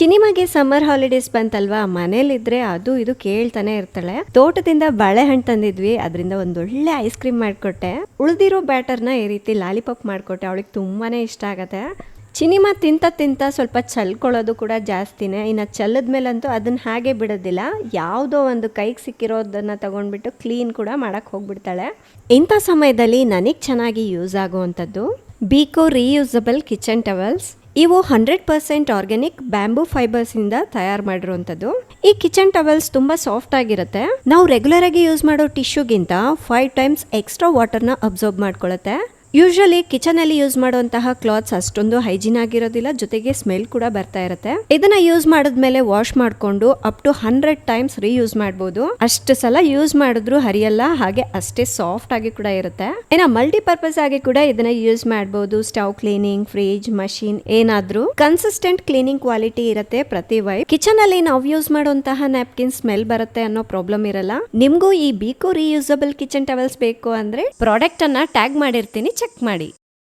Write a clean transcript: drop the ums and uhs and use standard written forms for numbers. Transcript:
ಚಿನಿಮಾಗೆ summer holidays ಬಂತಲ್ವಾ, ಮನೇಲಿದ್ರೆ ಅದು ಇದು ಕೇಳ್ತಾನೆ ಇರ್ತಾಳೆ. ತೋಟದಿಂದ ಬಾಳೆಹಣ್ಣು ತಂದಿದ್ವಿ, ಅದರಿಂದ ಒಂದೊಳ್ಳೆ ಐಸ್ ಕ್ರೀಮ್ ಮಾಡ್ಕೊಟ್ಟೆ. ಉಳಿದಿರೋ ಬ್ಯಾಟರ್ನ ಈ ರೀತಿ ಲಾಲಿಪಾಪ್ ಮಾಡ್ಕೊಟ್ಟೆ. ಅವಳಿಗೆ ತುಂಬಾನೇ ಇಷ್ಟ ಆಗತ್ತೆ. ಚಿನಿಮಾ ತಿಂತ ಸ್ವಲ್ಪ ಚಲ್ಕೊಳ್ಳೋದು ಕೂಡ ಜಾಸ್ತಿನೇ. ಇನ್ನು ಚಲ್ಲದ್ಮೇಲಂತೂ ಅದನ್ನ ಹಾಗೆ ಬಿಡೋದಿಲ್ಲ, ಯಾವುದೋ ಒಂದು ಕೈಗೆ ಸಿಕ್ಕಿರೋದನ್ನ ತಗೊಂಡ್ಬಿಟ್ಟು ಕ್ಲೀನ್ ಕೂಡ ಮಾಡಕ್ ಹೋಗ್ಬಿಡ್ತಾಳೆ. ಇಂಥ ಸಮಯದಲ್ಲಿ ನನಗೆ ಚೆನ್ನಾಗಿ ಯೂಸ್ ಆಗುವಂಥದ್ದು ಬೀಕೋ ರೀಯೂಸಬಲ್ ಕಿಚನ್ ಟವಲ್ಸ್. ಇವು 100% ಆರ್ಗ್ಯಾನಿಕ್ ಬ್ಯಾಂಬೂ ಫೈಬರ್ಸ್ ಇಂದ ತಯಾರು ಮಾಡಿರುವಂತದ್ದು. ಈ ಕಿಚನ್ ಟವಲ್ಸ್ ತುಂಬಾ ಸಾಫ್ಟ್ ಆಗಿರುತ್ತೆ. ನಾವು ರೆಗ್ಯುಲರ್ ಆಗಿ ಯೂಸ್ ಮಾಡೋ ಟಿಶ್ಯೂಗಿಂತ 5 ಟೈಮ್ಸ್ ಎಕ್ಸ್ಟ್ರಾ ವಾಟರ್ನ ಅಬ್ಸರ್ವ್ ಮಾಡ್ಕೊಳ್ಳುತ್ತೆ. ಯೂಶಲಿ ಕಿಚನ್ ಅಲ್ಲಿ ಯೂಸ್ ಮಾಡುವಂತಹ ಕ್ಲಾತ್ಸ್ ಅಷ್ಟೊಂದು ಹೈಜೀನ್ ಆಗಿರೋದಿಲ್ಲ, ಜೊತೆಗೆ ಸ್ಮೆಲ್ ಕೂಡ ಬರ್ತಾ ಇರುತ್ತೆ. ಇದನ್ನ ಯೂಸ್ ಮಾಡಿದ್ಮೇಲೆ ವಾಶ್ ಮಾಡ್ಕೊಂಡು ಅಪ್ ಟು 100 ಟೈಮ್ಸ್ ರೀಯೂಸ್ ಮಾಡಬಹುದು. ಅಷ್ಟು ಸಲ ಯೂಸ್ ಮಾಡಿದ್ರು ಹರಿಯಲ್ಲ, ಹಾಗೆ ಅಷ್ಟೇ ಸಾಫ್ಟ್ ಆಗಿ ಕೂಡ ಇರುತ್ತೆ. ಏನ ಮಲ್ಟಿಪರ್ಪಸ್ ಆಗಿ ಕೂಡ ಇದನ್ನ ಯೂಸ್ ಮಾಡಬಹುದು. ಸ್ಟವ್ ಕ್ಲೀನಿಂಗ್, ಫ್ರಿಜ್, ಮಷೀನ್, ಏನಾದ್ರೂ ಕನ್ಸಿಸ್ಟೆಂಟ್ ಕ್ಲೀನಿಂಗ್ ಕ್ವಾಲಿಟಿ ಇರುತ್ತೆ ಪ್ರತಿ ವೈಪ್. ಕಿಚನ್ ಅಲ್ಲಿ ನಾವು ಯೂಸ್ ಮಾಡುವಂತಹ ನ್ಯಾಪ್ಕಿನ್ ಸ್ಮೆಲ್ ಬರುತ್ತೆ ಅನ್ನೋ ಪ್ರಾಬ್ಲಮ್ ಇರಲ್ಲ. ನಿಮ್ಗೂ ಈ ಬೀಕೋ ರೀಯೂಸಬಲ್ ಕಿಚನ್ ಟವಲ್ಸ್ ಬೇಕು ಅಂದ್ರೆ ಪ್ರಾಡಕ್ಟ್ ಅನ್ನ ಟ್ಯಾಗ್ ಮಾಡಿರ್ತೀನಿ, ಚೆಕ್ ಮಾಡಿ.